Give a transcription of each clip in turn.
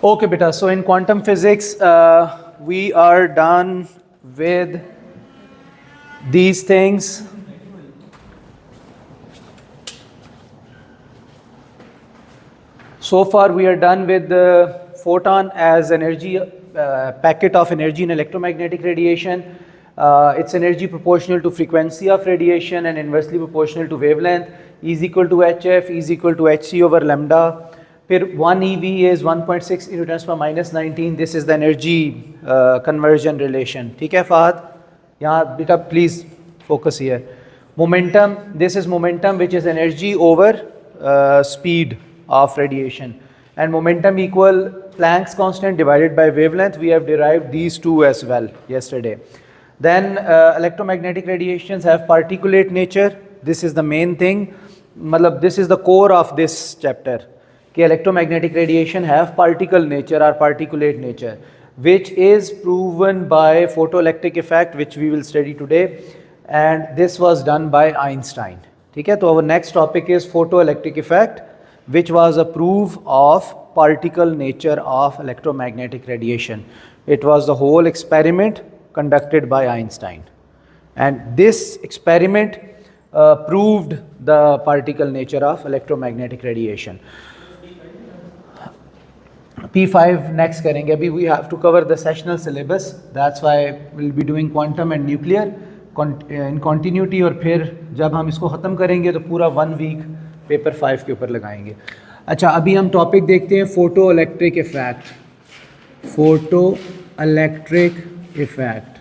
Okay, beta. So in quantum physics, we are done with these things. So far, we are done with the photon as energy, packet of energy in electromagnetic radiation. Its energy proportional to frequency of radiation and inversely proportional to wavelength. E is equal to hf, E is equal to hc over lambda. फिर 1 eV is 1.6 into 10 power minus 19. This is the energy conversion relation. ठीक है फहद, यहाँ बेटा please focus here. Momentum, this is momentum which is energy over speed of radiation, and momentum equal Planck's constant divided by wavelength. We have derived these two as well yesterday. Then electromagnetic radiations have particulate nature. This is the main thing. Matlab, this is the core of this chapter. Electromagnetic radiation have particle nature or particulate nature, which is proven by photoelectric effect, which we will study today, and this was done by Einstein. Okay, so our next topic is photoelectric effect, which was a proof of particle nature of electromagnetic radiation. It was the whole experiment conducted by Einstein, and this experiment proved the particle nature of electromagnetic radiation. P5 next करेंगे. अभी we have to cover the sessional syllabus. That's why we'll be doing quantum and nuclear in continuity, और फिर जब हम इसको ख़त्म करेंगे तो पूरा 1 week पेपर 5 के ऊपर लगाएंगे. अच्छा, अभी हम टॉपिक देखते हैं photo electric effect. Photo electric effect.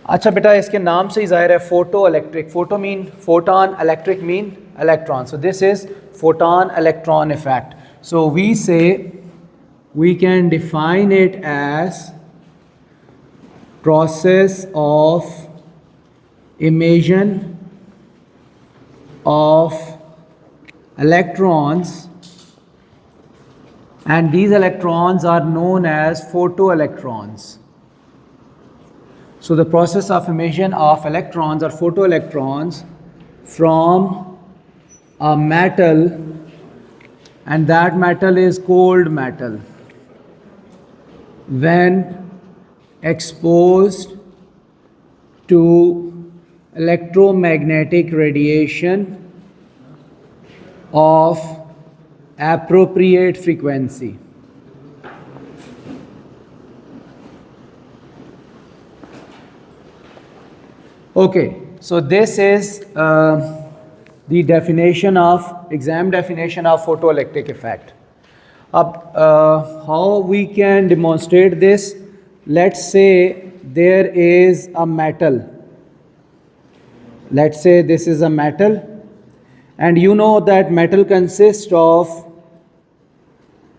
अच्छा बेटा, इसके नाम से ही जाहिर है photo electric. Photo mean photon, electric mean electron. So this is photon electron effect. So we say we can define it as process of emission of electrons, and these electrons are known as photoelectrons. So the process of emission of electrons or photoelectrons from a metal, and that metal is cold metal, when exposed to electromagnetic radiation of appropriate frequency. Okay, so this is the definition of, exam definition of photoelectric effect. How we can demonstrate this? Let's say there is a metal. Let's say this is a metal, and you know that metal consists of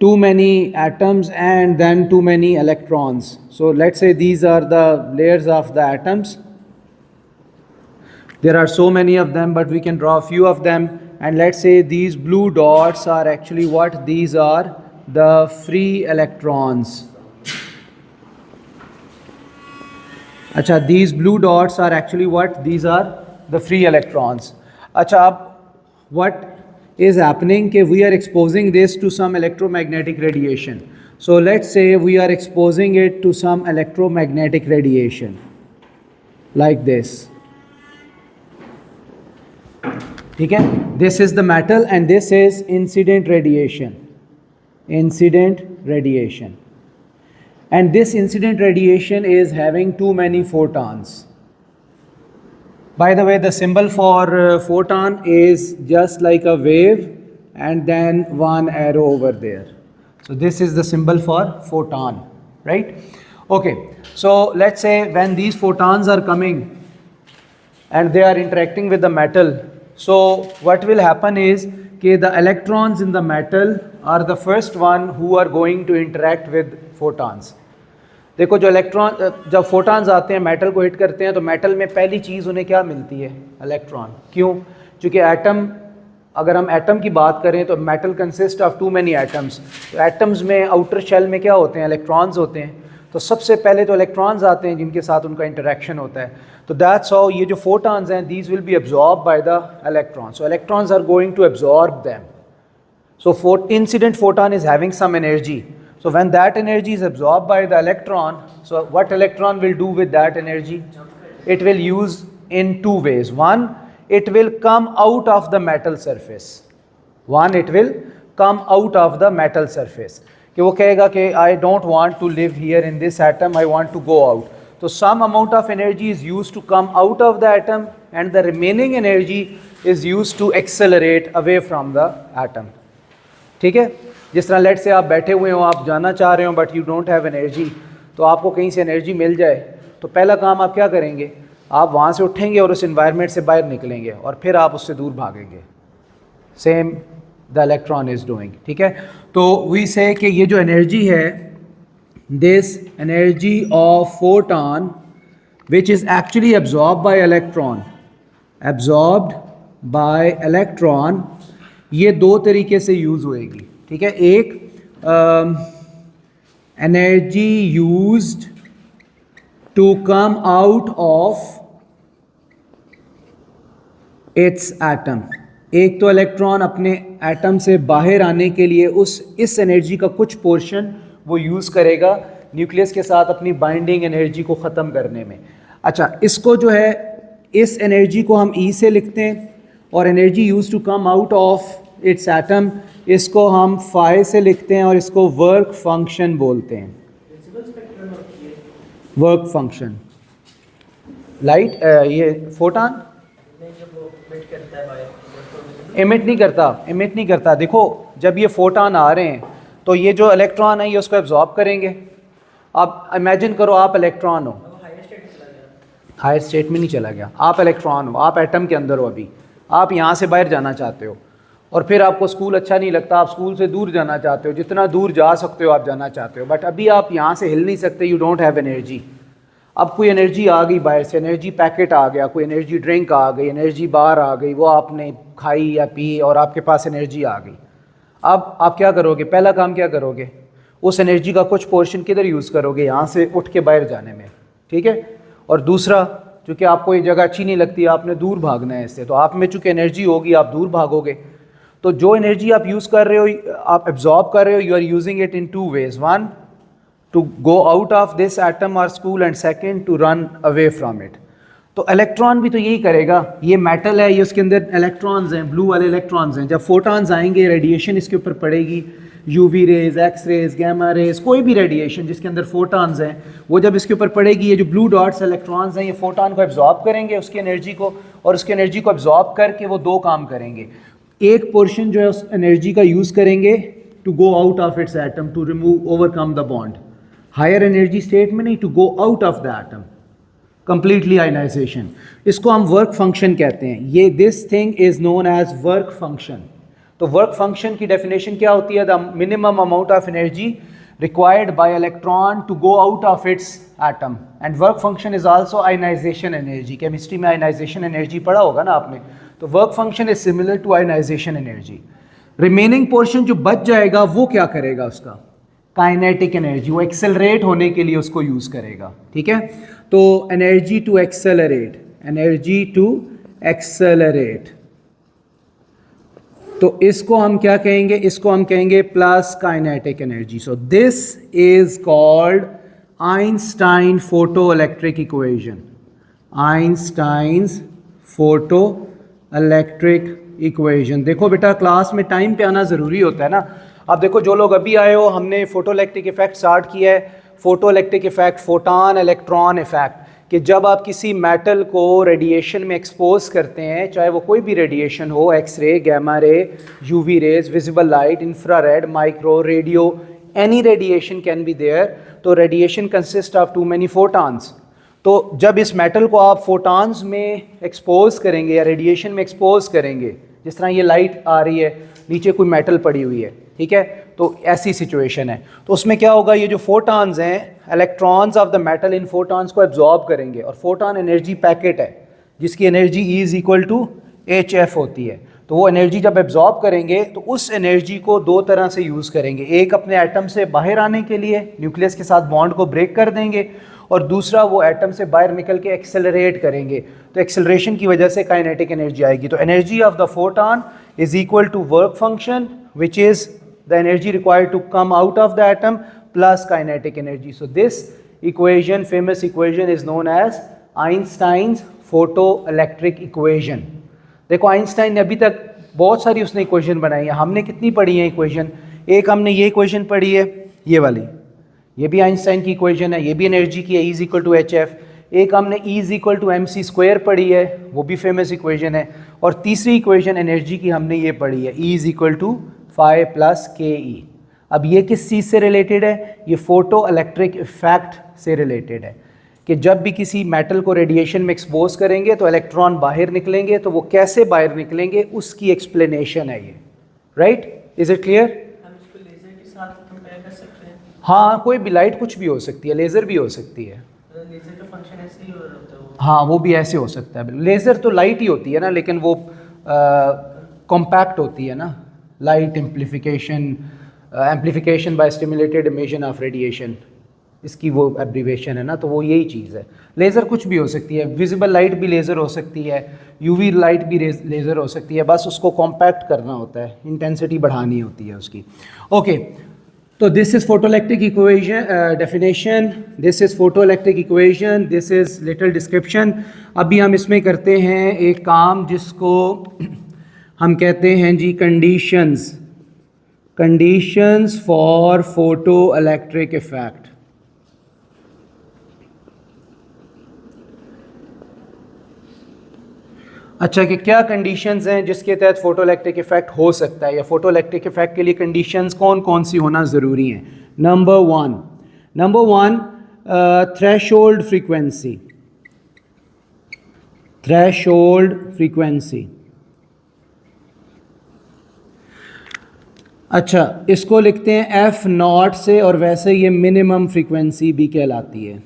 too many atoms and then too many electrons. So let's say these are the layers of the atoms. There are so many of them, but we can draw a few of them. And let's say these blue dots are actually what? These are the free electrons. Acha, these blue dots are actually what? These are the free electrons. Acha, what is happening? Ke we are exposing this to some electromagnetic radiation. So let's say we are exposing it to some electromagnetic radiation like this. ठीक है, this is the metal and this is incident radiation. Incident radiation. And this incident radiation is having too many photons. By the way, the symbol for photon is just like a wave and then one arrow over there. So this is the symbol for photon, right? Okay, so let's say when these photons are coming and they are interacting with the metal, so what will happen is that the electrons in the metal are the first one who are going to interact with photons. देखो, जो electron, जब photons आते हैं metal को hit करते हैं तो metal में पहली चीज़ उन्हें क्या मिलती है? इलेक्ट्रॉन. क्यों? क्योंकि एटम, अगर हम एटम की बात करें तो metal consist of too many atoms. तो एटम्स में आउटर शेल में क्या होते हैं? इलेक्ट्रॉन्स होते हैं. तो सबसे पहले तो इलेक्ट्रॉन्स आते हैं जिनके साथ उनका इंटरेक्शन होता है. तो दैट्स हाउ ये जो फोटॉन्स हैं, these will be absorb by the electrons. So electrons are going to absorb them. So incident photon is having some energy. So when that energy is absorbed by the electron, so what electron will do with that energy? It will use in two ways. One, it will come out of the metal surface. One, it will come out of the metal surface. कि वो कहेगा कि I don't want to live here in this atom, I want to go out. So some amount of energy is used to come out of the atom and the remaining energy is used to accelerate away from the atom. ठीक है, जिस तरह late से आप बैठे हुए हो, आप जाना चाह रहे हो but you don't have energy, तो आपको कहीं से एनर्जी मिल जाए तो पहला काम आप क्या करेंगे, आप वहाँ से उठेंगे और उस इन्वायरमेंट से बाहर निकलेंगे और फिर आप उससे दूर भागेंगे. Same the electron is doing. ठीक है, तो वी से कि ये जो एनर्जी है, this energy of photon which is actually absorb by electron, absorbed by electron, ये दो तरीके से यूज़ होएगी. ठीक है, एक energy used to come out of its atom. एक तो इलेक्ट्रॉन अपने एटम से बाहर आने के लिए इस एनर्जी का कुछ पोर्शन वो यूज़ करेगा न्यूक्लियस के साथ अपनी बाइंडिंग एनर्जी को ख़त्म करने में. अच्छा, इसको जो है, इस एनर्जी को हम ई से लिखते हैं और energy use to come out of its atom, इसको हम फाई से लिखते हैं और इसको वर्क फंक्शन बोलते हैं. Work function. लाइट ये फोटॉन इमिट नहीं करता. देखो, जब ये फोटॉन आ रहे हैं तो ये जो इलेक्ट्रॉन है ये उसको एब्जॉर्ब करेंगे. अब इमेजिन करो आप इलेक्ट्रॉन हो, हायर स्टेट में नहीं चला गया, आप इलेक्ट्रॉन हो, आप एटम के अंदर हो, अभी आप यहाँ से बाहर जाना चाहते हो और फिर आपको स्कूल अच्छा नहीं लगता, आप स्कूल से दूर जाना चाहते हो, जितना दूर जा सकते हो आप जाना चाहते हो, बट अभी आप यहाँ से हिल नहीं सकते, यू डोंट हैव एनर्जी. अब कोई एनर्जी आ गई बाहर से, एनर्जी पैकेट आ गया, कोई एनर्जी ड्रिंक आ गई, एनर्जी बार आ गई, वो आपने खाई या पी और आपके पास एनर्जी आ गई. अब आप क्या करोगे, पहला काम क्या करोगे, उस एनर्जी का कुछ पोर्शन किधर यूज़ करोगे, यहाँ से उठ के बाहर जाने में. ठीक है, और दूसरा, चूँकि आपको ये जगह अच्छी नहीं लगती, आपने दूर भागना है इससे, तो आप में चूँकि एनर्जी होगी आप दूर भागोगे. तो जो एनर्जी आप यूज़ कर रहे हो, आप एब्जॉर्ब कर रहे हो, you are using it in two ways. One, two go out of this atom और school, and second to run away from it. तो इलेक्ट्रॉन भी तो यही करेगा. ये मेटल है, ये उसके अंदर इलेक्ट्रॉन्स हैं, ब्लू वाले इलेक्ट्रॉन्स हैं. जब फोटॉन्स आएंगे, रेडिएशन इसके ऊपर पड़ेगी, UV rays, X rays, gamma rays, कोई भी रेडिएशन जिसके अंदर फोटॉन्स हैं, वो जब इसके ऊपर पड़ेगी, ये जो ब्लू डॉट्स इलेक्ट्रॉन्स हैं, ये फोटॉन को एब्जॉर्ब करेंगे, उसकी एनर्जी को, और उसकी एनर्जी को एब्जॉर्ब करके वो दो काम करेंगे. एक पोर्शन जो है उस एनर्जी का यूज़ करेंगे to go out of its atom, to remove, overcome the bond. Higher energy state में नहीं, to go out of the atom, completely ionisation. इसको हम वर्क फंक्शन कहते हैं. ये this thing is known as work function. तो work function की definition क्या होती है, the minimum amount of energy required by electron to go out of its atom. And work function is also ionization energy. Chemistry में ionisation energy पढ़ा होगा ना आपने, तो work function is similar to ionisation energy. Remaining portion जो बच जाएगा वो क्या करेगा, उसका काइनेटिक एनर्जी, वो एक्सेलरेट होने के लिए उसको यूज़ करेगा. ठीक है, तो energy to accelerate, energy to accelerate, तो इसको हम क्या कहेंगे, इसको हम कहेंगे plus kinetic energy. So this is called Einstein photoelectric equation. Einstein's photoelectric equation. देखो बेटा, क्लास में टाइम पे आना ज़रूरी होता है ना. अब देखो, जो लोग अभी आए हो, हमने फोटो इलेक्ट्रिक इफेक्ट स्टार्ट किया है. Photo electric effect, photon electron effect, कि जब आप किसी मेटल को रेडिएशन में एक्सपोज करते हैं, चाहे वो कोई भी रेडिएशन हो, X ray, gamma ray, UV rays, visible light, infrared, micro, radio, any radiation can be there. तो radiation consist of too many photons. तो जब इस मेटल को आप फोटॉन्स में एक्सपोज करेंगे या रेडिएशन में एक्सपोज करेंगे, जिस तरह ये लाइट आ रही है, नीचे कोई मेटल पड़ी हुई है, ठीक है, तो ऐसी सिचुएशन है, तो उसमें क्या होगा, ये जो फोटॉन्स हैं, इलेक्ट्रॉन्स ऑफ द मेटल इन फोटॉन्स को एब्जॉर्ब करेंगे. और फोटॉन एनर्जी पैकेट है जिसकी एनर्जी E is equal to HF होती है. तो वो एनर्जी जब एब्जॉर्ब करेंगे तो उस एनर्जी को दो तरह से यूज़ करेंगे. एक अपने एटम से बाहर आने के लिए न्यूक्लियस के साथ बॉन्ड को ब्रेक कर देंगे, और दूसरा वो एटम से बाहर निकल के एक्सेलरेट करेंगे. तो एक्सेलरेशन की वजह से काइनेटिक एनर्जी आएगी. तो energy of the photon is equal to work function which is the energy required to come out of the atom plus kinetic energy. So this equation, famous equation, is known as Einstein's photoelectric equation. देखो Einstein ने अभी तक बहुत सारी उसने equation बनाई है. हमने कितनी पढ़ी है इक्वेशन? एक हमने ये इक्वेशन पढ़ी है, ये वाली, ये भी आइंस्टाइन की इक्वेशन है, ये भी एनर्जी की है, E equal to H F. एक हमने E equal to M C square पढ़ी है, वो भी फेमस इक्वेशन है. और तीसरी इक्वेशन एनर्जी की हमने ये पढ़ी है, E equal to phi plus K E. अब ये किस चीज़ से रिलेटेड है? ये फोटो इलेक्ट्रिक इफेक्ट से रिलेटेड है कि जब भी किसी मेटल को रेडिएशन में एक्सपोज करेंगे तो इलेक्ट्रॉन बाहर निकलेंगे, तो वो कैसे बाहर निकलेंगे उसकी एक्सप्लेनेशन है ये. राइट? Is it clear? हम इसको लेजर के साथ कंपेयर कर सकते हैं. हाँ, कोई भी लाइट कुछ भी हो सकती है, लेज़र भी हो सकती है. लेजर का फंक्शन ऐसे ही हो रहा होता है. हाँ, वो भी ऐसे हो सकता है. लेज़र तो लाइट ही होती है ना, लेकिन वो कॉम्पैक्ट होती है ना. Light amplification by stimulated emission of radiation, इसकी वो एब्रीवेशन है ना. तो वो यही चीज़ है. लेज़र कुछ भी हो सकती है, विजिबल लाइट भी लेज़र हो सकती है, यूवी लाइट भी लेज़र हो सकती है. बस उसको कॉम्पैक्ट करना होता है, इंटेंसिटी बढ़ानी होती है उसकी. ओके, तो this is photoelectric equation definition, this is photoelectric equation, this is little description. अभी हम इसमें करते हैं एक काम जिसको हम कहते हैं जी कंडीशंस फॉर फोटोइलेक्ट्रिक इफेक्ट. अच्छा, कि क्या कंडीशंस हैं जिसके तहत फोटोइलेक्ट्रिक इफेक्ट हो सकता है, या फोटोइलेक्ट्रिक इफेक्ट के लिए कंडीशंस कौन कौन सी होना ज़रूरी हैं? Number one threshold frequency. अच्छा, इसको लिखते हैं एफ नॉट से, और वैसे ये मिनिमम फ्रीक्वेंसी भी कहलाती है.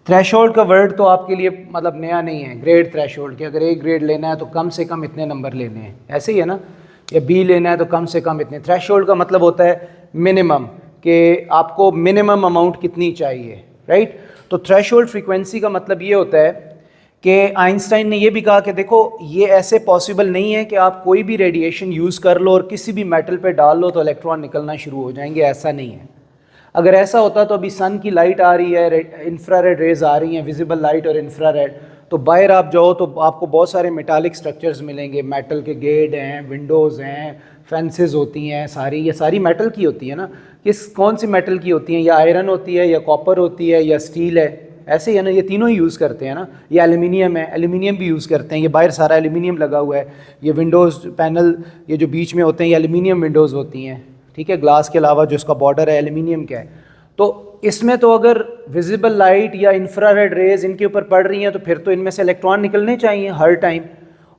थ्रेशोल्ड का वर्ड तो आपके लिए मतलब नया नहीं है. ग्रेड थ्रेशोल्ड कि अगर एक ग्रेड लेना है तो कम से कम इतने नंबर लेने हैं, ऐसे ही है ना. या बी लेना है तो कम से कम इतने. थ्रेशोल्ड का मतलब होता है मिनिमम, कि आपको मिनिमम अमाउंट कितनी चाहिए. राइट? तो थ्रेशोल्ड फ्रीक्वेंसी का मतलब ये होता है कि आइंस्टाइन ने ये भी कहा कि देखो, ये ऐसे पॉसिबल नहीं है कि आप कोई भी रेडिएशन यूज़ कर लो और किसी भी मेटल पे डाल लो तो इलेक्ट्रॉन निकलना शुरू हो जाएंगे. ऐसा नहीं है. अगर ऐसा होता तो अभी सन की लाइट आ रही है, इंफ्रारेड रेज आ रही हैं, विजिबल लाइट और इंफ्रारेड, तो बाहर आप जाओ तो आपको बहुत सारे मेटालिक स्ट्रक्चर्स मिलेंगे. मेटल के गेट हैं, विंडोज़ हैं, फेंसेस होती हैं, ये सारी मेटल की होती है ना. कौन सी मेटल की होती हैं? या आयरन होती है, या कॉपर होती है, या स्टील है. ऐसे ही है ना, ये तीनों ही यूज़ करते हैं ना. ये एल्यूमिनियम है, एल्यूमिनियम भी यूज़ करते हैं. ये बाहर सारा एल्यूमिनियम लगा हुआ है. ये विंडोज़ पैनल, ये जो बीच में होते हैं, ये एल्यूमिनियम विंडोज़ होती हैं. ठीक है, ग्लास के अलावा जो इसका बॉर्डर है एल्यूमिनियम का है. तो इसमें तो अगर विजिबल लाइट या इंफ्रारेड रेज इनके ऊपर पड़ रही हैं तो फिर तो इनमें से इलेक्ट्रॉन निकलने चाहिए हर टाइम.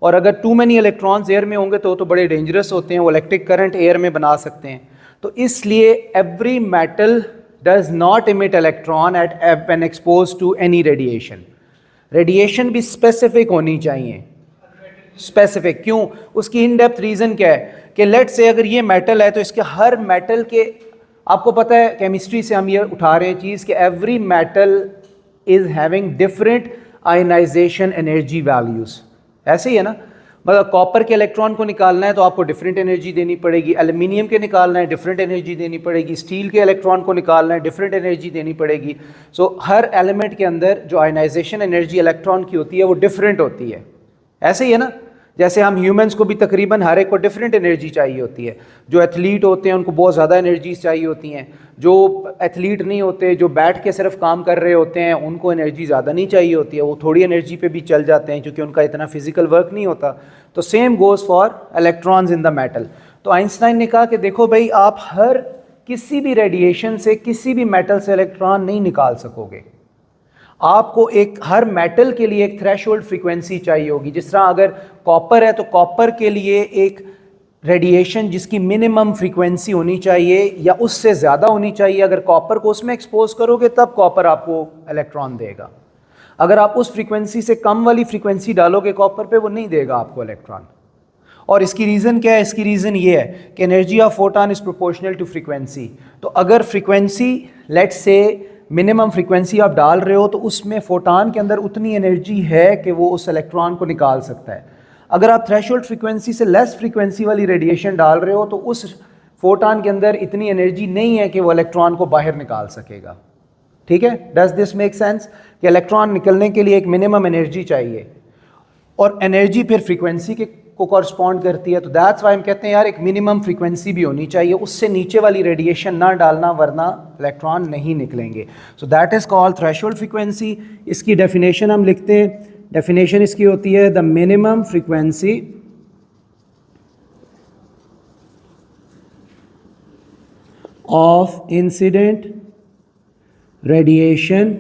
और अगर टू मैनी इलेक्ट्रॉन्स एयर में होंगे तो बड़े डेंजरस होते हैं, वो इलेक्ट्रिक करंट एयर में बना सकते हैं. तो इसलिए every metal does not emit electron at when expose to any radiation. Radiation भी स्पेसिफिक होनी चाहिए. स्पेसिफिक क्यों? उसकी इन डेप्थ रीज़न क्या है कि लेट से अगर ये मेटल है तो इसके हर मेटल के, आपको पता है केमिस्ट्री से हम ये उठा रहे हैं चीज़ कि every metal is having different ionization energy values. ऐसे ही है ना. मतलब कॉपर के इलेक्ट्रॉन को निकालना है तो आपको डिफरेंट एनर्जी देनी पड़ेगी, एल्यूमिनियम के निकालना है डिफरेंट एनर्जी देनी पड़ेगी, स्टील के इलेक्ट्रॉन को निकालना है डिफरेंट एनर्जी देनी पड़ेगी. सो हर एलिमेंट के अंदर जो आयनाइजेशन एनर्जी इलेक्ट्रॉन की होती है वो डिफरेंट होती है. ऐसे ही है ना. जैसे हम ह्यूमंस को भी तकरीबन हर एक को डिफरेंट एनर्जी चाहिए होती है. जो एथलीट होते हैं उनको बहुत ज़्यादा एनर्जीज चाहिए होती हैं. जो एथलीट नहीं होते, जो बैठ के सिर्फ काम कर रहे होते हैं, उनको एनर्जी ज़्यादा नहीं चाहिए होती है. वो थोड़ी एनर्जी पे भी चल जाते हैं क्योंकि उनका इतना फिजिकल वर्क नहीं होता. तो same goes for electrons in the metal. तो आइंस्टाइन ने कहा कि देखो भाई, आप हर किसी भी रेडिएशन से किसी भी मेटल से इलेक्ट्रॉन नहीं निकाल सकोगे. आपको एक हर मेटल के लिए एक थ्रेशोल्ड फ्रीक्वेंसी चाहिए होगी. जिस तरह अगर कॉपर है तो कॉपर के लिए एक रेडिएशन जिसकी मिनिमम फ्रीक्वेंसी होनी चाहिए या उससे ज़्यादा होनी चाहिए. अगर कॉपर को उसमें एक्सपोज करोगे तब कॉपर आपको इलेक्ट्रॉन देगा. अगर आप उस फ्रीक्वेंसी से कम वाली फ्रीक्वेंसी डालोगे कॉपर पे, वो नहीं देगा आपको इलेक्ट्रॉन. और इसकी रीज़न क्या है? इसकी रीज़न ये है कि energy of photon is proportional to frequency. तो अगर frequency let's say minimum frequency आप डाल रहे हो तो उसमें फोटॉन के अंदर उतनी एनर्जी है कि वो उस इलेक्ट्रॉन को निकाल सकता है. अगर आप थ्रेशोल्ड फ्रीक्वेंसी से लेस फ्रीक्वेंसी वाली रेडिएशन डाल रहे हो तो उस फोटॉन के अंदर इतनी एनर्जी नहीं है कि वो इलेक्ट्रॉन को बाहर निकाल सकेगा। ठीक है, डज दिस मेक सेंस? कि इलेक्ट्रॉन निकलने के लिए एक मिनिमम एनर्जी चाहिए और एनर्जी फिर फ्रीक्वेंसी के को कॉरस्पॉन्ड करती है। तो दैट्स वाई हम कहते हैं यार एक मिनिमम फ्रीक्वेंसी भी होनी चाहिए, उससे नीचे वाली रेडिएशन ना डालना वरना इलेक्ट्रॉन नहीं निकलेंगे। So that is called threshold frequency. इसकी डेफिनेशन हम लिखते हैं, डेफिनेशन इसकी होती है the minimum frequency of incident radiation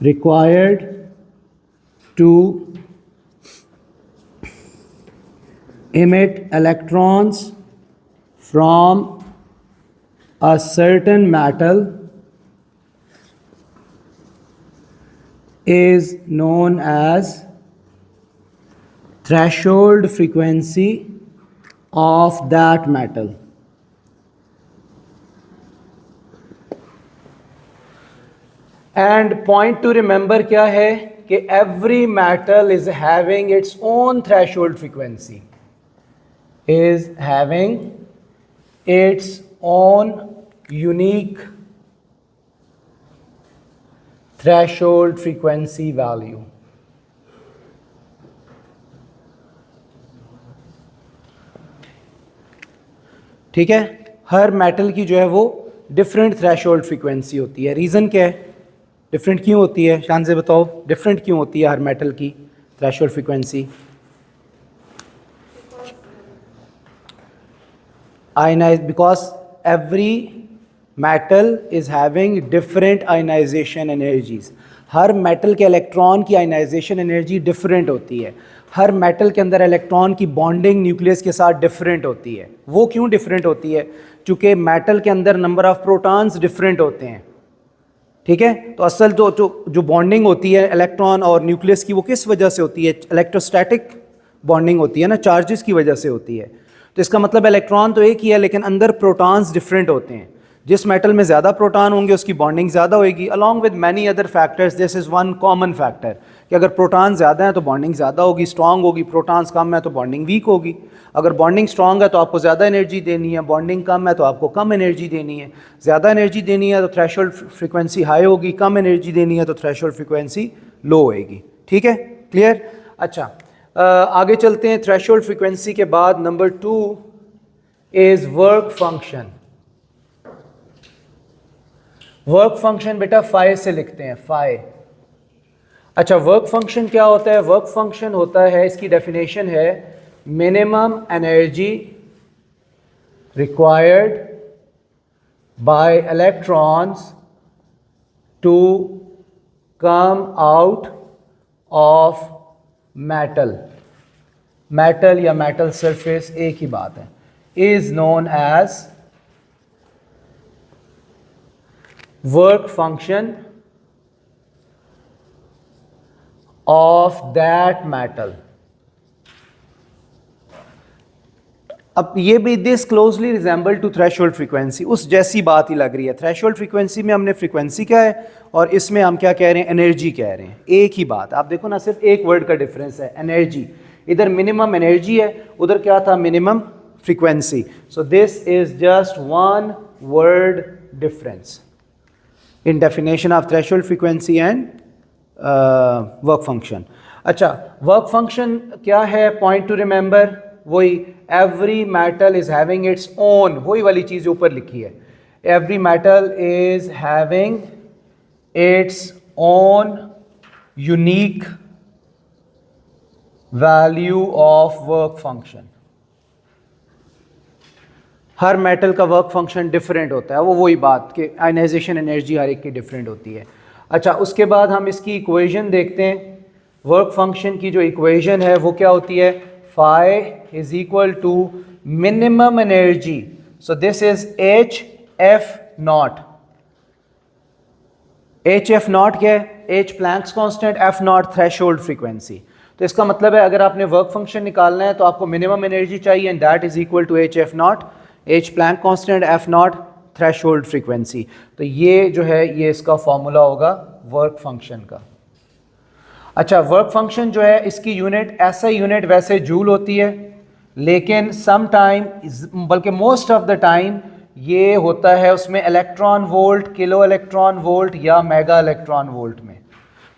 required to emit electrons from a certain metal is known as threshold frequency of that metal. And point two remember क्या है कि every metal is having its own threshold frequency, is having its own unique threshold frequency value. ठीक है, हर metal की जो है वो डिफरेंट थ्रेशोल्ड फ्रीक्वेंसी होती है। रीज़न क्या है, डिफरेंट क्यों होती है? शान से बताओ, डिफरेंट क्यों होती है हर मेटल की threshold frequency? Ionize, because every metal is having different ionization energies. हर मेटल के इलेक्ट्रॉन की आयनाइजेशन एनर्जी डिफरेंट होती है। हर मेटल के अंदर इलेक्ट्रॉन की बॉन्डिंग न्यूक्लियस के साथ डिफरेंट होती है। वो क्यों डिफरेंट होती है? चूँकि मेटल के अंदर नंबर ऑफ प्रोटॉन्स डिफरेंट होते हैं। ठीक है, तो असल जो बॉन्डिंग होती है इलेक्ट्रॉन और न्यूक्लियस की वो किस वजह से होती है? इलेक्ट्रोस्टैटिक बॉन्डिंग होती है ना, चार्जेस की वजह से होती है। तो इसका मतलब इलेक्ट्रॉन तो एक ही है लेकिन अंदर प्रोटॉन्स डिफरेंट होते हैं। जिस मेटल में ज़्यादा प्रोटॉन होंगे उसकी बॉन्डिंग ज़्यादा होगी, along with many other factors. This is one common factor कि अगर प्रोटॉन ज़्यादा है तो बॉन्डिंग ज़्यादा होगी, स्ट्रॉन्ग होगी। प्रोटॉन्स कम है तो बॉन्डिंग वीक होगी। अगर बॉन्डिंग स्ट्रॉन्ग है तो आपको ज़्यादा एनर्जी देनी है, बॉन्डिंग कम है तो आपको कम एनर्जी देनी है। ज़्यादा एनर्जी देनी है तो थ्रेशोल्ड फ्रीक्वेंसी हाई होगी, कम एनर्जी देनी है तो थ्रेशोल्ड फ्रीक्वेंसी लो होएगी। ठीक है, क्लियर? अच्छा, आगे चलते हैं। थ्रेशोल्ड फ्रीक्वेंसी के बाद number 2 is work function. Work function बेटा फाई से लिखते हैं, फाई। अच्छा, वर्क फंक्शन क्या होता है? वर्क फंक्शन होता है, इसकी डेफिनेशन है minimum energy required by electrons to come out of metal. Metal या मेटल सरफेस एक ही बात है। Is known as work function of that metal. अब ये भी this closely resemble to threshold frequency, उस जैसी बात ही लग रही है। थ्रेशोल्ड फ्रीक्वेंसी में हमने फ्रीक्वेंसी क्या है और इसमें हम क्या कह रहे हैं? एनर्जी कह रहे हैं। एक ही बात, आप देखो ना, सिर्फ एक वर्ड का डिफरेंस है, एनर्जी। इधर मिनिमम एनर्जी है, उधर क्या था? Minimum frequency. So this is just one word difference in definition of threshold frequency and work function. अच्छा, work function क्या है? point to remember, वही every metal is having its own, वही वाली चीज़ ऊपर लिखी है। every metal is having its own unique value of work function। Her metal का वर्क फंक्शन डिफरेंट होता है। वो वही बात कि आयनाइजेशन एनर्जी हर एक की डिफरेंट होती है। अच्छा, उसके बाद हम इसकी इक्वेशन देखते हैं। वर्क फंक्शन की जो इक्वेशन है वो क्या होती है? Phi is equal to minimum energy, so this is H F naught. H F naught क्या है? H Planck's constant, F naught threshold frequency. तो इसका मतलब है अगर आपने वर्क फंक्शन निकालना है तो आपको मिनिमम एनर्जी चाहिए and that is equal to H F naught, H Planck constant, F naught threshold frequency. तो ये जो है ये इसका फॉर्मूला होगा वर्क फंक्शन का। अच्छा, वर्क फंक्शन जो है इसकी यूनिट ऐसा यूनिट वैसे जूल होती है, लेकिन सम टाइम बल्कि मोस्ट ऑफ द टाइम ये होता है उसमें electron volt, kilo electron volt या मेगा इलेक्ट्रॉन वोल्ट में।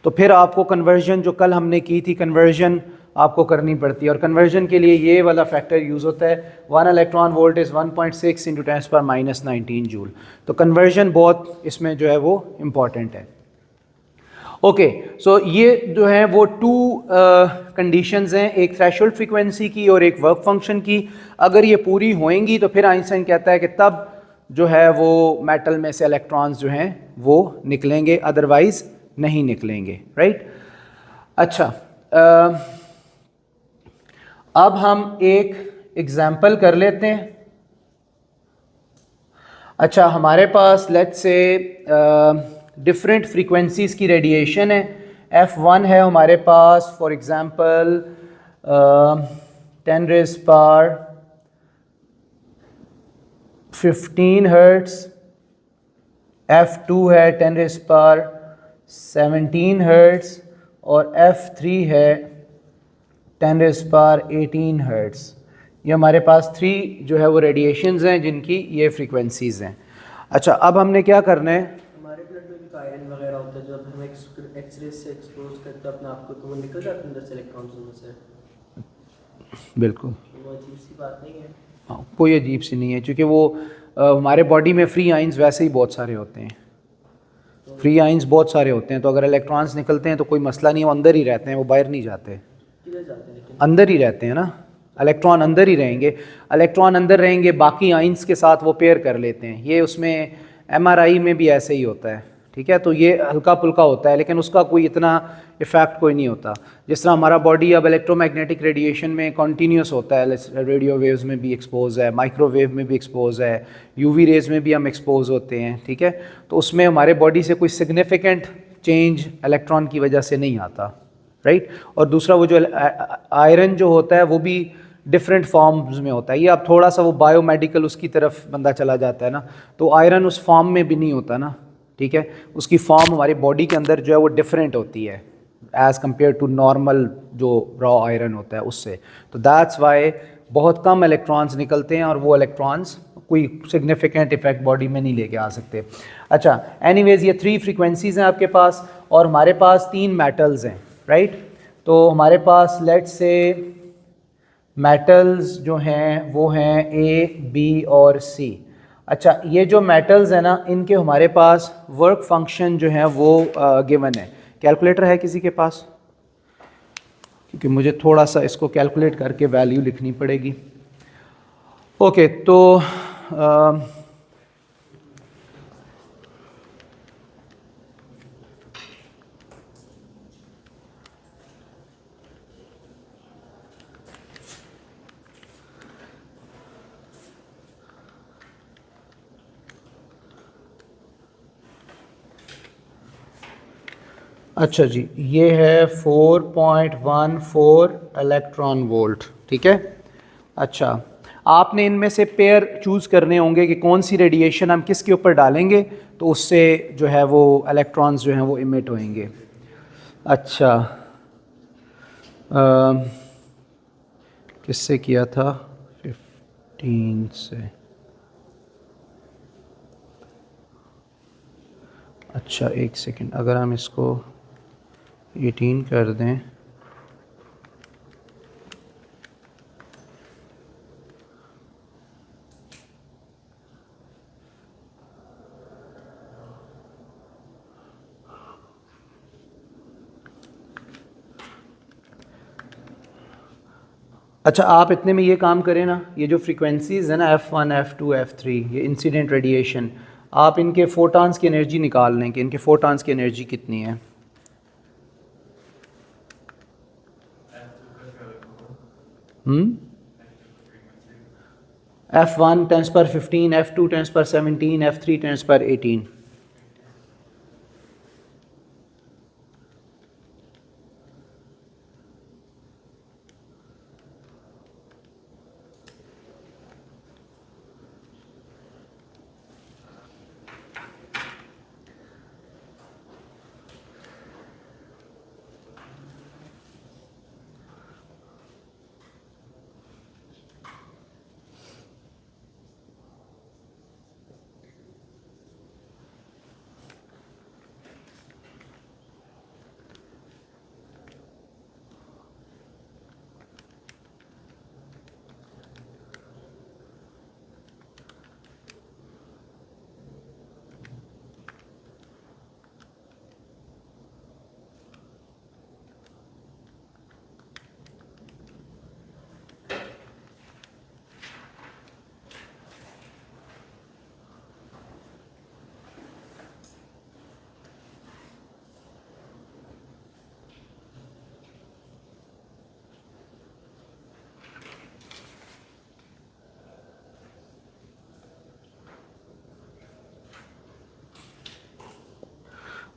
तो फिर आपको कन्वर्जन जो कल हमने की थी कन्वर्जन आपको करनी पड़ती है, और कन्वर्जन के लिए ये वाला फैक्टर यूज़ होता है। 1 electron volt is 1.6 into 10⁻⁻19 joule. तो कन्वर्जन बहुत इसमें जो है वो इम्पॉर्टेंट है। ओके, सो ये जो है वो टू कंडीशंस हैं, एक थ्रेशोल्ड फ्रीक्वेंसी की और एक वर्क फंक्शन की। अगर ये पूरी होएंगी तो फिर आइंस्टाइन कहता है कि तब जो है वो मेटल में से इलेक्ट्रॉन्स जो हैं वो निकलेंगे, अदरवाइज नहीं निकलेंगे, राइट। अच्छा, अब हम एक एग्जाम्पल कर लेते हैं। अच्छा, हमारे पास लेट्स से डिफरेंट फ्रीक्वेंसीज़ की रेडिएशन है। F1 है हमारे पास फॉर एग्ज़ाम्पल 10⁻15 हर्ट्ज़, F2 है 10⁻17 हर्ट्ज़ और F3 है 10⁻18 हर्ट्ज़। ये हमारे पास 3 जो है वो रेडिएशंस हैं जिनकी ये फ्रीक्वेंसीज़ हैं। अच्छा, अब हमने क्या करना है, हमारे ब्लड में भी तो आयरन वगैरह होता है, जब हम एक्सरे से एक्सपोज करते हैं अपने आप को तो वो निकल जाता है अंदर से इलेक्ट्रॉन्स में से। बिल्कुल वो अजीब सी बात नहीं है। हाँ, कोई अजीब सी नहीं है, क्योंकि वो हमारे बॉडी में फ्री आइंस वैसे ही बहुत सारे होते हैं। फ्री आइंस बहुत सारे होते हैं, तो अगर इलेक्ट्रॉन्स निकलते हैं तो कोई मसला नहीं है, वो अंदर ही रहते हैं, वो बाहर नहीं जाते। किधर जाते हैं लेकिन? अंदर ही रहते हैं ना, इलेक्ट्रॉन अंदर ही रहेंगे। इलेक्ट्रॉन अंदर रहेंगे, बाकी आइंस के साथ वो पेयर कर लेते हैं। ये उसमें एमआरआई में भी ऐसे ही होता है, ठीक है। तो ये हल्का फुल्का होता है, लेकिन उसका कोई इतना इफ़ेक्ट कोई नहीं होता। जिस तरह हमारा बॉडी अब इलेक्ट्रोमैग्नेटिक रेडिएशन में कॉन्टीन्यूस होता है, रेडियो वेव्स में भी एक्सपोज है, माइक्रोवेव में भी एक्सपोज है, यूवी रेज में भी हम एक्सपोज होते हैं, ठीक है। तो उसमें हमारे बॉडी से कोई सिग्निफिकेंट चेंज इलेक्ट्रॉन की वजह से नहीं आता, राइट। और दूसरा वो जो आयरन जो होता है वो भी डिफरेंट फॉर्म्स में होता है। ये अब थोड़ा सा वो बायोमेडिकल उसकी तरफ बंदा चला जाता है ना, तो आयरन उस फॉर्म में भी नहीं होता ना, ठीक है। उसकी फॉर्म हमारी बॉडी के अंदर जो है वो डिफरेंट होती है एज़ कम्पेयर टू नॉर्मल जो रॉ आयरन होता है उससे। तो दैट्स वाई बहुत कम इलेक्ट्रॉन्स निकलते हैं और वो इलेक्ट्रॉन्स कोई सिग्निफिकेंट इफेक्ट बॉडी में नहीं लेके आ सकते। अच्छा, एनीवेज ये 3 फ्रीक्वेंसीज़ हैं आपके पास, और हमारे पास 3 मेटल्स हैं, राइट। तो हमारे पास लेट्स से मेटल्स जो हैं वो हैं ए, बी और सी। अच्छा, ये जो मेटल्स हैं ना, इनके हमारे पास वर्क फंक्शन जो है वो गिवन है। कैलकुलेटर है किसी के पास? क्योंकि मुझे थोड़ा सा इसको कैलकुलेट करके वैल्यू लिखनी पड़ेगी। ओके, तो अच्छा जी, ये है 4.14 इलेक्ट्रॉन वोल्ट, ठीक है। अच्छा, आपने इनमें से पेयर चूज़ करने होंगे कि कौन सी रेडिएशन हम किसके ऊपर डालेंगे तो उससे जो है वो इलेक्ट्रॉन्स जो हैं वो इमिट होंगे। अच्छा, किससे किया था? 15 से। अच्छा, एक सेकंड, अगर हम इसको 18 कर दें, अच्छा आप इतने में ये काम करें ना, ये जो फ्रीक्वेंसीज़ है ना F1, F2, F3, ये इंसिडेंट रेडिएशन, आप इनके फोटॉन्स की एनर्जी निकाल लें कि इनके फोटॉन्स की एनर्जी कितनी है। F1 10⁻15, F2 10⁻17, F3 10⁻18।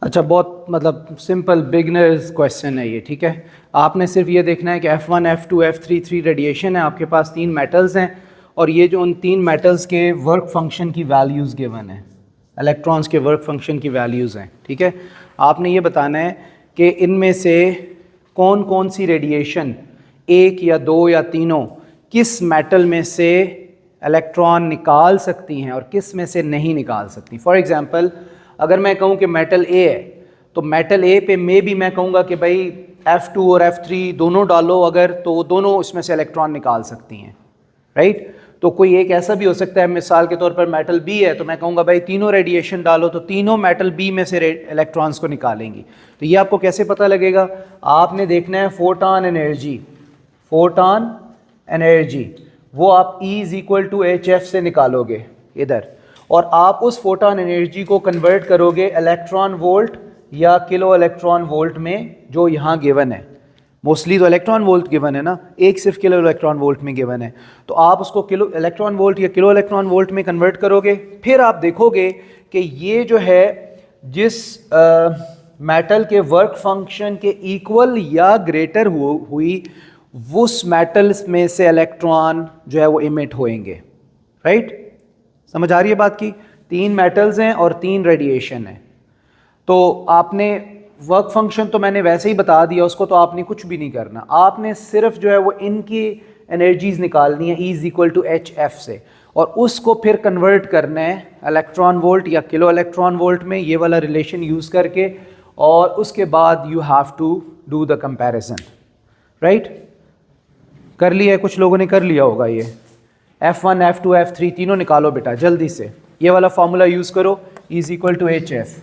अच्छा, बहुत मतलब सिंपल बिगनर्स क्वेश्चन है ये, ठीक है। आपने सिर्फ ये देखना है कि F1 F2 F3 3 रेडिएशन है, आपके पास 3 मेटल्स हैं और ये जो उन 3 मेटल्स के वर्क फंक्शन की वैल्यूज़ गिवन है, इलेक्ट्रॉन्स के वर्क फंक्शन की वैल्यूज़ हैं, ठीक है। आपने ये बताना है कि इनमें से कौन कौन सी रेडिएशन, एक या दो या तीनों, किस मेटल में से इलेक्ट्रॉन निकाल सकती हैं और किस में से नहीं निकाल सकती। फॉर एग्ज़ाम्पल, अगर मैं कहूँ कि मेटल ए है, तो मेटल ए पे भी मैं कहूँगा कि भाई F2 और F3 दोनों डालो अगर, तो दोनों इसमें से इलेक्ट्रॉन निकाल सकती हैं, राइट। तो कोई एक ऐसा भी हो सकता है, मिसाल के तौर पर मेटल बी है, तो मैं कहूँगा भाई तीनों रेडिएशन डालो, तो तीनों मेटल बी में से इलेक्ट्रॉन्स को निकालेंगी। तो ये आपको कैसे पता लगेगा? आपने देखना है फोटॉन एनर्जी, फोटॉन एनर्जी वो आप E = HF से निकालोगे इधर, और आप उस फोटॉन एनर्जी को कन्वर्ट करोगे इलेक्ट्रॉन वोल्ट या किलो इलेक्ट्रॉन वोल्ट में, जो यहाँ गिवन है। मोस्टली तो इलेक्ट्रॉन वोल्ट गिवन है ना, एक सिर्फ किलो इलेक्ट्रॉन वोल्ट में गिवन है, तो आप उसको किलो इलेक्ट्रॉन वोल्ट या किलो इलेक्ट्रॉन वोल्ट में कन्वर्ट करोगे। फिर आप देखोगे कि ये जो है जिस मेटल के वर्क फंक्शन के इक्वल या ग्रेटर हुई, उस मेटल्स में से इलेक्ट्रॉन जो है वो इमिट होएंगे, राइट। समझ आ रही है बात की? 3 मेटल्स हैं और 3 रेडिएशन है, तो आपने वर्क फंक्शन तो मैंने वैसे ही बता दिया, उसको तो आपने कुछ भी नहीं करना, आपने सिर्फ जो है वो इनकी एनर्जीज निकालनी है E = HF से, और उसको फिर कन्वर्ट करना है इलेक्ट्रॉन वोल्ट या किलो इलेक्ट्रॉन वोल्ट में, ये वाला रिलेशन यूज़ करके, और उसके बाद you have to do the comparison, right. कर लिया है? कुछ लोगों ने कर लिया होगा ये। F1 F2 F3 तीनों निकालो बेटा जल्दी से, ये वाला फॉर्मूला यूज़ करो, E = HF।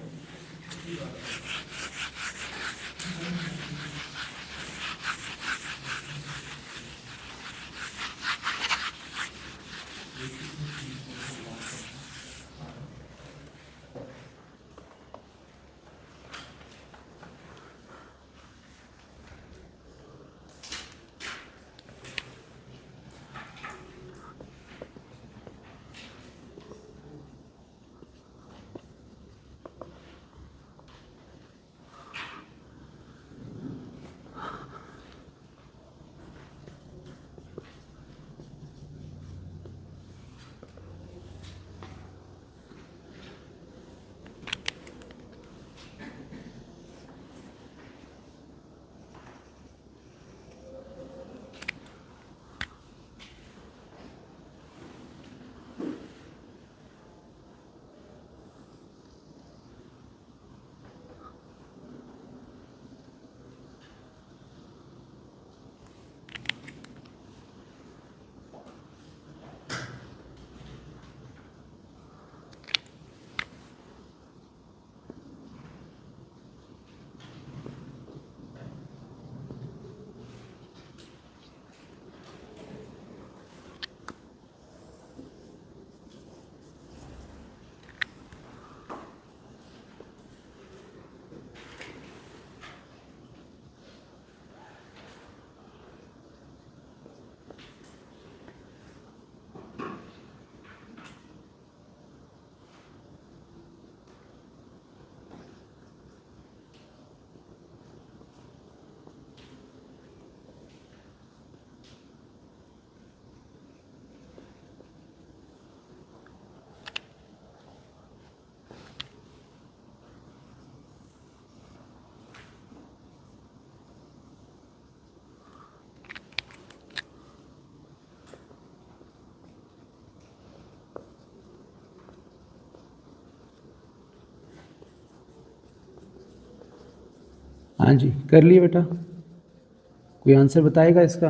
हाँ जी, कर लिए बेटा। कोई आंसर बताएगा इसका?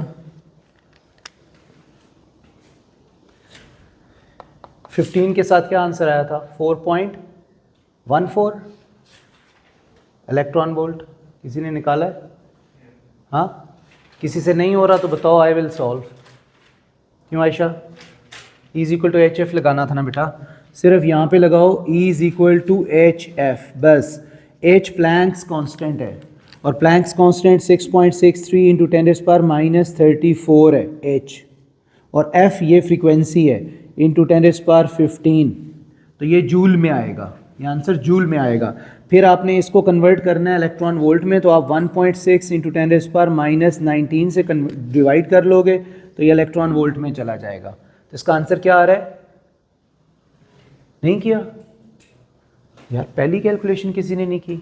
15 के साथ क्या आंसर आया था? 4.14 इलेक्ट्रॉन वोल्ट। किसी ने निकाला है? हाँ, किसी से नहीं हो रहा तो बताओ, आई विल सॉल्व। क्यों आयशा? E = HF लगाना था ना बेटा, सिर्फ यहाँ पे लगाओ E = HF बस। H प्लैंक्स कांस्टेंट है और प्लैंक्स कांस्टेंट 6.63 × 10⁻34 है H, और F ये फ्रीक्वेंसी है × 10⁻15, तो ये जूल में आएगा, ये आंसर जूल में आएगा। फिर आपने इसको कन्वर्ट करना है इलेक्ट्रॉन वोल्ट में, तो आप 1.6 इंटू 10⁻⁻19 से डिवाइड कर लोगे तो ये इलेक्ट्रॉन वोल्ट में चला जाएगा। तो इसका आंसर क्या आ रहा है? नहीं किया यार, पहली कैलकुलेशन किसी ने नहीं की।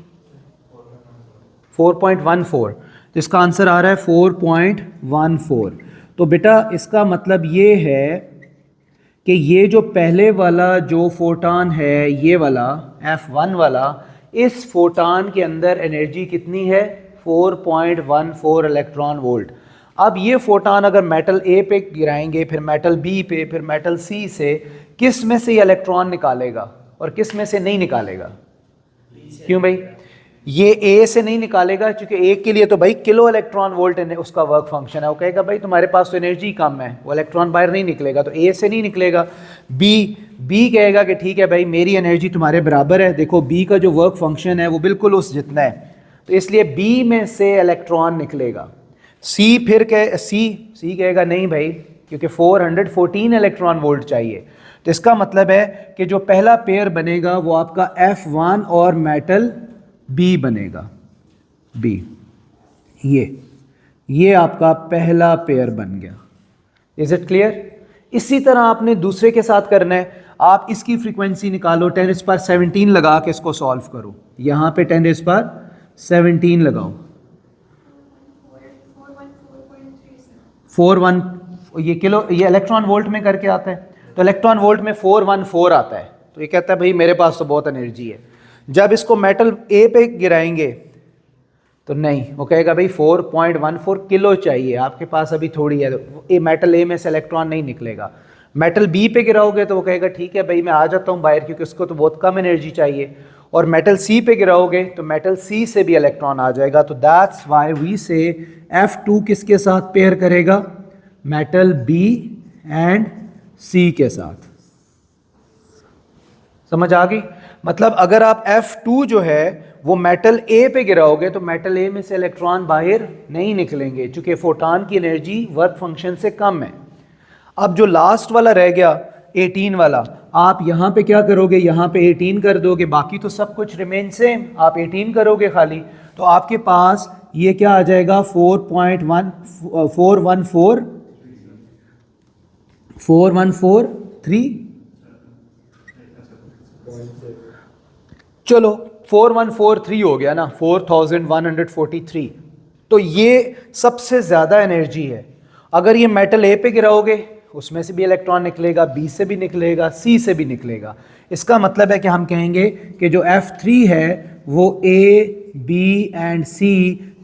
4.14, तो इसका आंसर आ रहा है 4.14। तो बेटा इसका मतलब ये है कि ये जो पहले वाला जो फोटान है, ये वाला F1 वाला, इस फोटान के अंदर एनर्जी कितनी है? 4.14 इलेक्ट्रॉन वोल्ट। अब ये फोटान अगर मेटल A पे गिराएंगे, फिर मेटल B पे, फिर मेटल C से, किस में से ये इलेक्ट्रॉन निकालेगा और किस में से नहीं निकालेगा? क्यों भाई? ये A से नहीं निकालेगा, क्योंकि A के लिए तो भाई किलो इलेक्ट्रॉन वोल्ट उसका वर्क फंक्शन है। वो कहेगा भाई तुम्हारे पास तो एनर्जी कम है, वो इलेक्ट्रॉन बाहर नहीं निकलेगा, तो A से नहीं निकलेगा। B कहेगा कि ठीक है भाई मेरी एनर्जी तुम्हारे बराबर है, देखो B का जो वर्क फंक्शन है वो बिल्कुल उस जितना है, तो इसलिए B में से इलेक्ट्रॉन निकलेगा। C कहेगा नहीं भाई, क्योंकि 414 इलेक्ट्रॉन वोल्ट चाहिए। तो इसका मतलब है कि जो पहला पेयर बनेगा वो आपका F1 और मेटल B बनेगा। B, ये आपका पहला पेयर बन गया। Is it clear? इसी तरह आपने दूसरे के साथ करना है। आप इसकी फ्रीक्वेंसी निकालो, 10⁻17 लगा के इसको सॉल्व करो। यहाँ पे 10⁻17 लगाओ। 41, ये किलो, ये इलेक्ट्रॉन वोल्ट में करके आता है, तो इलेक्ट्रॉन वोल्ट में 414 आता है। तो ये कहता है भाई मेरे पास तो बहुत एनर्जी है। जब इसको मेटल A पे गिराएंगे तो नहीं, वो कहेगा भाई 4.14 किलो चाहिए, आपके पास अभी थोड़ी है, तो मेटल A में से इलेक्ट्रॉन नहीं निकलेगा। मेटल B पे गिराओगे तो वो कहेगा ठीक है भाई मैं आ जाता हूँ बाहर, क्योंकि उसको तो बहुत कम एनर्जी चाहिए। और मेटल C पे गिराओगे तो मेटल C से भी इलेक्ट्रॉन आ जाएगा। तो दैट्स वाई वी से F2 किसके साथ पेयर करेगा? मेटल B एंड C के साथ। समझ आ गई? मतलब अगर आप F2 जो है वो मेटल A पे गिराओगे तो मेटल A में से इलेक्ट्रॉन बाहर नहीं निकलेंगे, क्योंकि फोटान की एनर्जी वर्क फंक्शन से कम है। अब जो लास्ट वाला रह गया 18 वाला, आप यहाँ पे क्या करोगे? यहाँ पे 18 कर दोगे, बाकी तो सब कुछ रिमेन सेम, आप 18 करोगे खाली, तो आपके पास ये क्या आ जाएगा? 414,3। चलो 4143 हो गया ना, 4143। तो ये सबसे ज़्यादा एनर्जी है। अगर ये मेटल A पे गिराओगे उसमें से भी इलेक्ट्रॉन निकलेगा, B से भी निकलेगा, C से भी निकलेगा। इसका मतलब है कि हम कहेंगे कि जो F3 है वो A, B एंड C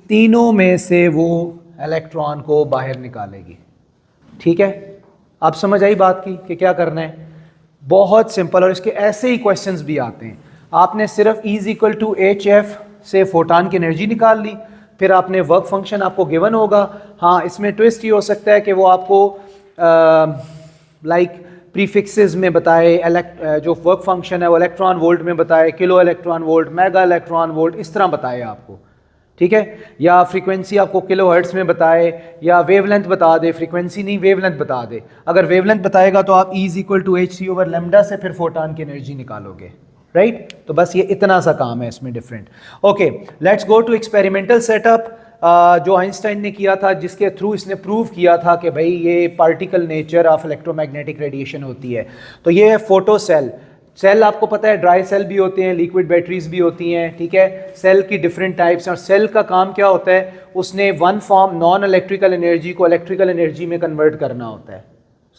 तीनों में से वो इलेक्ट्रॉन को बाहर निकालेगी। ठीक है, आप समझ आई बात की कि क्या करना है? बहुत सिंपल, और इसके ऐसे ही क्वेश्चंस भी आते हैं। आपने सिर्फ E=HF से फोटान की एनर्जी निकाल ली, फिर आपने वर्क फंक्शन आपको गिवन होगा। हाँ, इसमें ट्विस्ट ये हो सकता है कि वो आपको लाइक प्रीफिक्सेस में बताए, जो वर्क फंक्शन है वो इलेक्ट्रॉन वोल्ट में बताए, kilo electron volt, mega electron volt, इस तरह बताए आपको। ठीक है, या फ्रीक्वेंसी आपको किलो हर्ट्स में बताए, या वेवलेंथ बता दे, फ्रीक्वेंसी नहीं वेवलेंथ बता दे। अगर वेवलेंथ बताएगा तो आप E=hc/λ से फिर फोटान की एनर्जी निकालोगे, राइट? तो बस ये इतना सा काम है इसमें different. Okay, let's go to experimental setup जो आइंस्टाइन ने किया था, जिसके थ्रू इसने प्रूव किया था कि भाई ये particle nature of electromagnetic radiation होती है। तो ये है फोटो सेल। सेल आपको पता है ड्राई सेल भी होते हैं, लिक्विड बैटरीज भी होती हैं। ठीक है, सेल की डिफरेंट टाइप्स हैं, और सेल का काम क्या होता है? उसने one form non electrical energy को इलेक्ट्रिकल एनर्जी में कन्वर्ट करना होता है।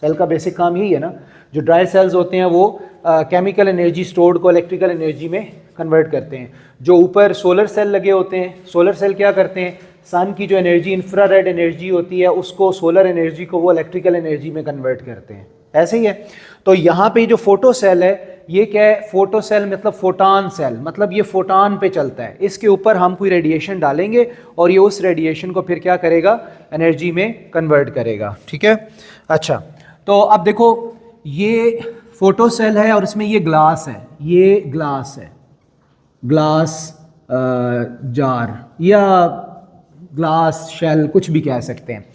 सेल का बेसिक काम यही है ना। जो ड्राई सेल्स होते हैं वो केमिकल एनर्जी स्टोर्ड को इलेक्ट्रिकल एनर्जी में कन्वर्ट करते हैं। जो ऊपर सोलर सेल लगे होते हैं, सोलर सेल क्या करते हैं? सन की जो एनर्जी इंफ्रारेड एनर्जी होती है उसको, सोलर एनर्जी को वो इलेक्ट्रिकल एनर्जी में कन्वर्ट करते हैं। ऐसे ही है। तो यहाँ पे जो फोटो सेल है ये क्या है? फोटो सेल मतलब फोटान सेल, मतलब ये फोटान पे चलता है। इसके ऊपर हम कोई रेडिएशन डालेंगे और ये उस रेडिएशन को फिर क्या करेगा? एनर्जी में कन्वर्ट करेगा। ठीक है, अच्छा, तो अब देखो ये फोटो सेल है और इसमें ये ग्लास है, ये ग्लास है, ग्लास जार या ग्लास शेल, कुछ भी कह सकते हैं।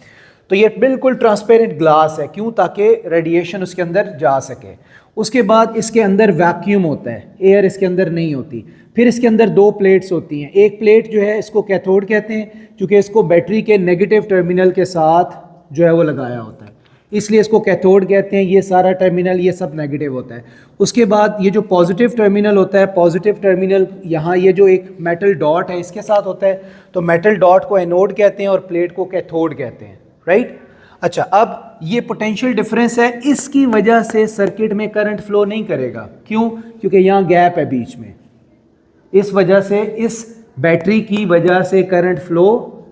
तो ये बिल्कुल ट्रांसपेरेंट ग्लास है, क्यों? ताकि रेडिएशन उसके अंदर जा सके। उसके बाद इसके अंदर वैक्यूम होता है, एयर इसके अंदर नहीं होती। फिर इसके अंदर दो प्लेट्स होती हैं, एक प्लेट जो है इसको कैथोड कहते हैं, क्योंकि इसको बैटरी के नेगेटिव टर्मिनल के साथ जो है वो लगाया होता है, इसलिए इसको कैथोड कहते हैं। ये सारा टर्मिनल ये सब नेगेटिव होता है। उसके बाद ये जो पॉजिटिव टर्मिनल होता है, पॉजिटिव टर्मिनल यहाँ ये जो एक मेटल डॉट है इसके साथ होता है, तो मेटल डॉट को एनोड कहते हैं और प्लेट को कैथोड कहते हैं, राइट। अच्छा, अब ये पोटेंशियल डिफरेंस है, इसकी वजह से सर्किट में करंट फ्लो नहीं करेगा। क्यों? क्योंकि यहाँ गैप है बीच में, इस वजह से इस बैटरी की वजह से करंट फ्लो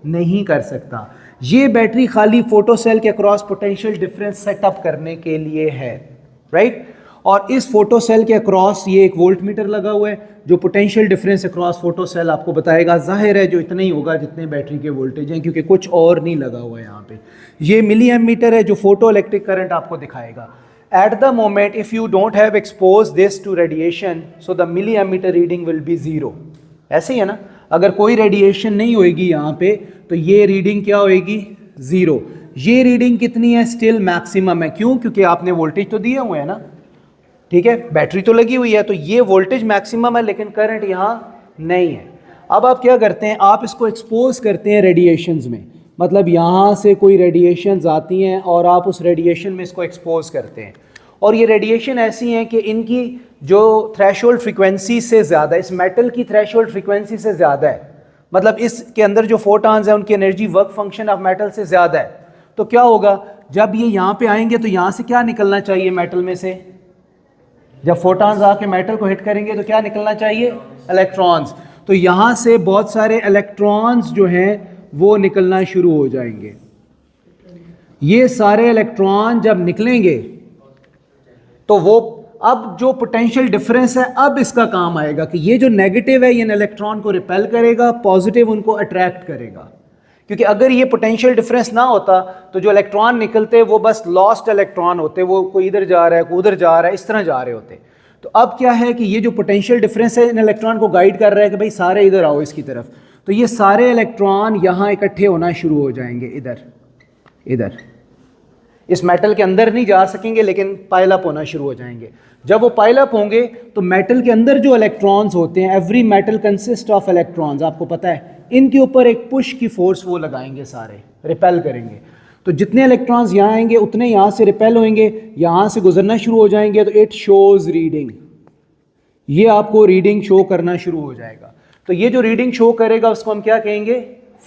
नहीं कर सकता। ये बैटरी खाली फोटो सेल के अक्रॉस पोटेंशियल डिफरेंस सेटअप करने के लिए है, राइट। और इस फोटो सेल के अक्रॉस ये एक वोल्ट मीटर लगा हुआ है जो potential difference across photo cell आपको बताएगा। जाहिर है जो इतना ही होगा जितने बैटरी के वोल्टेज हैं, क्योंकि कुछ और नहीं लगा हुआ है यहाँ पे। ये मिली एमीटर है जो फोटो इलेक्ट्रिक करंट आपको दिखाएगा। At the moment if you don't have expose this to radiation, so the milli ammeter reading will be zero. ऐसे ही है ना, अगर कोई रेडिएशन नहीं होएगी यहाँ पे तो ये रीडिंग क्या होएगी? जीरो। ये रीडिंग कितनी है? स्टिल मैक्सिमम है। क्यों? क्योंकि आपने वोल्टेज तो दिए हुए हैं ना, ठीक है, बैटरी तो लगी हुई है, तो ये वोल्टेज मैक्सिमम है, लेकिन करंट यहाँ नहीं है। अब आप क्या करते हैं, आप इसको एक्सपोज करते हैं रेडिएशंस में, मतलब यहाँ से कोई रेडिएशंस आती हैं और आप उस रेडिएशन में इसको एक्सपोज करते हैं। और ये रेडिएशन ऐसी हैं कि इनकी जो थ्रेशोल्ड फ्रीक्वेंसी से ज़्यादा, इस मेटल की थ्रेशोल्ड फ्रीक्वेंसी से ज़्यादा है, मतलब इसके अंदर जो फोटॉन्स हैं उनकी energy work function of metal से ज़्यादा है। तो क्या होगा, जब ये यहाँ पे आएंगे तो यहाँ से क्या निकलना चाहिए मेटल में से? जब फोटॉन्स आके मेटल को हिट करेंगे तो क्या निकलना चाहिए? इलेक्ट्रॉन्स। तो यहाँ से बहुत सारे इलेक्ट्रॉन्स जो हैं वो निकलना शुरू हो जाएंगे। ये सारे इलेक्ट्रॉन जब निकलेंगे तो वो अब जो पोटेंशियल डिफरेंस है, अब इसका काम आएगा कि ये जो नेगेटिव है ये इलेक्ट्रॉन को रिपेल करेगा, पॉजिटिव उनको अट्रैक्ट करेगा। क्योंकि अगर ये पोटेंशियल डिफरेंस ना होता तो जो इलेक्ट्रॉन निकलते वो बस लॉस्ट इलेक्ट्रॉन होते, वो कोई इधर जा रहा है कोई उधर जा रहा है, इस तरह जा रहे होते। तो अब क्या है कि ये जो पोटेंशियल डिफरेंस है इन इलेक्ट्रॉन को गाइड कर रहा है कि भाई सारे इधर आओ इसकी तरफ। तो ये सारे इलेक्ट्रॉन यहाँ इकट्ठे होना शुरू हो जाएंगे, इधर इधर इस मेटल के अंदर नहीं जा सकेंगे, लेकिन पाइल अप होना शुरू हो जाएंगे। जब वो पाइल अप होंगे तो मेटल के अंदर जो इलेक्ट्रॉन्स होते हैं, every metal consist of electrons, आपको पता है, इनके ऊपर एक पुश की फोर्स वो लगाएंगे, सारे रिपेल करेंगे। तो जितने इलेक्ट्रॉन्स यहाँ आएंगे उतने यहाँ से रिपेल होंगे, यहाँ से गुजरना शुरू हो जाएंगे। तो इट शोज रीडिंग, ये आपको रीडिंग शो करना शुरू हो जाएगा। तो ये जो रीडिंग शो करेगा उसको हम क्या कहेंगे?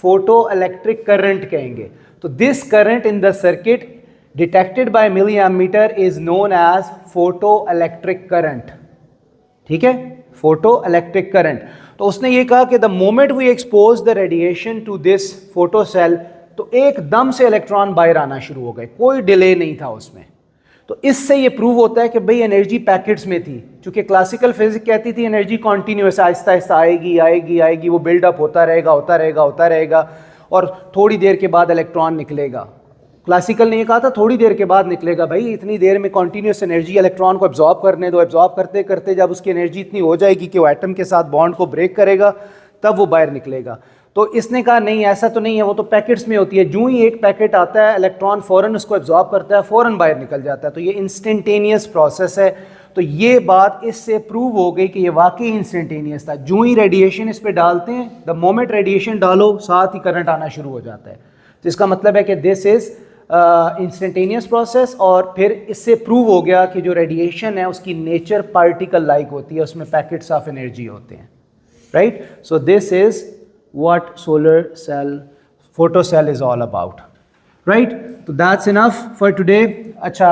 फोटो इलेक्ट्रिक करंट कहेंगे। तो this current in the circuit detected by milli ammeter is known as photo electric current. ठीक है, फोटो इलेक्ट्रिक करंट। तो उसने ये कहा कि the moment we expose the radiation to this photo cell, तो एकदम से इलेक्ट्रॉन बाहर आना शुरू हो गए, कोई डिले नहीं था उसमें। तो इससे ये प्रूव होता है कि भाई एनर्जी पैकेट्स में थी, क्योंकि क्लासिकल फिजिक्स कहती थी एनर्जी कॉन्टीन्यूअस, आहिस्ता आहिस्ता आएगी आएगी आएगी, वो बिल्डअप होता रहेगा होता रहेगा होता रहेगा, और थोड़ी देर के बाद इलेक्ट्रॉन निकलेगा। क्लासिकल ने ये कहा था थोड़ी देर के बाद निकलेगा। भाई इतनी देर में कॉन्टीन्यूस एनर्जी, इलेक्ट्रॉन को एब्जॉर्ब करने दो, एब्जॉर्ब करते करते जब उसकी एनर्जी इतनी हो जाएगी कि वो एटम के साथ बॉन्ड को ब्रेक करेगा, तब वो बाहर निकलेगा। तो इसने कहा नहीं, ऐसा तो नहीं है, वो तो पैकेट्स में होती है, जो ही एक पैकेट आता है इलेक्ट्रॉन फ़ौरन उसको एब्जॉर्ब करता है, फ़ौरन बाहर निकल जाता है। तो ये इंस्टेंटेनियस प्रोसेस है। तो ये बात इससे प्रूव हो गई कि ये वाकई इंस्टेंटेनियस था। जो ही रेडिएशन इस पर डालते हैं, द मोमेंट रेडिएशन डालो साथ ही करंट आना शुरू हो जाता है। तो इसका मतलब है कि दिस इज़ इंस्टेंटेनियस प्रोसेस। और फिर इससे प्रूव हो गया कि जो रेडिएशन है उसकी नेचर पार्टिकल लाइक होती है, उसमें पैकेट्स ऑफ एनर्जी होते हैं, right. So this is what solar cell photocell is all about, right? So that's enough for today. अच्छा,